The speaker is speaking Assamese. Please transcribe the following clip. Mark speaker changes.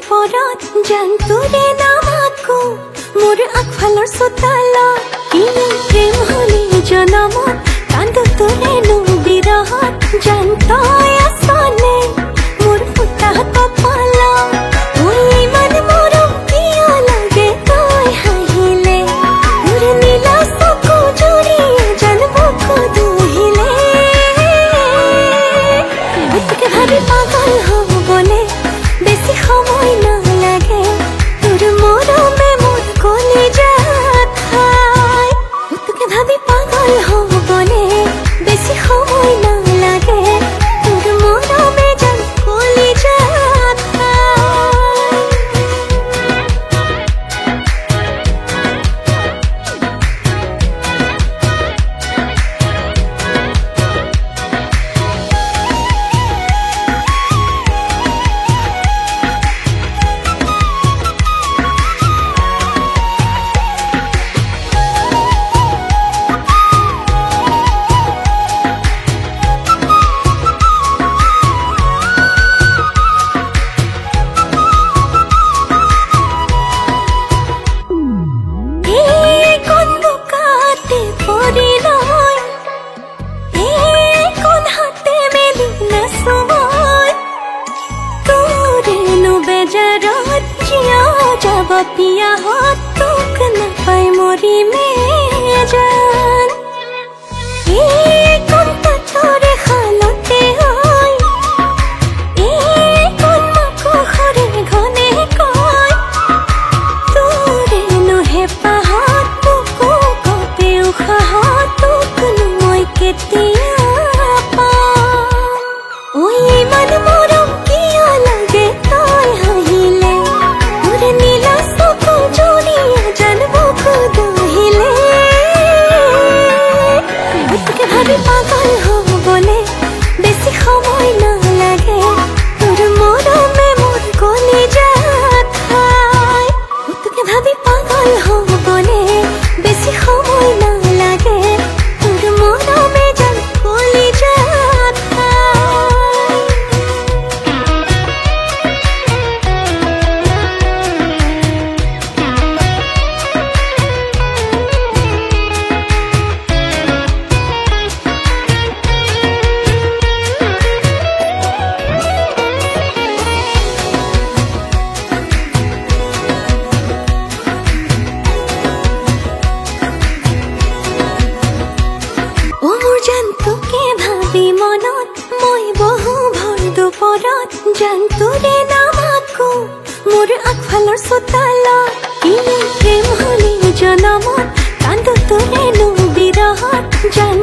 Speaker 1: ওপৰত জানটোৰে নামাকো মোৰ আগফালৰ চোতালত কিনো প্ৰেম হলি জনমত কান্দো তোৰেনো বিৰহত জান তই আছনে মোৰ ফুটা কপালত তই ইমান মৰম কিয় লাগে তই হাঁহিলে মোৰ নীলা চকু জুৰি জান বুকু দুহিলে বুকুকে ভাবি পাগল হ'বলে বেছি সময় নালাগে তোৰ মৰমে মোৰ কলিজাত ঠাই বুকুকে ভাবি পাগল হ'বলে বেছি সময় নালাগে তোৰ মৰমে জান কলিজাত पिया हो तुक न पाई मोरी में जान कौन तोरे हालते होय कौन मको हरे घने कोय तोरे नु हे पाहत तुको कपे उखा हो तुक न मोय केतिया पा ओय मन मोरम किया लगे तोय हाहिले मोरे नीला चकु জুৰিয়া জান বুকু দুহিলে বুকুকে ভাবি পাগল হ'বলে বেছি সময় নালাগে তোৰ মৰমে মোৰ কলিজাত ঠাই বুকুকে ভাবি পাগল হ'বলে বেছি সময় নালাগে তোৰ মৰমে জান কলিজাত জানটোৰে নামাকো মোৰ আগফালৰ চোতালত কিনো প্ৰেম হলি জনমত কান্দো তোৰেনো বিৰহত জান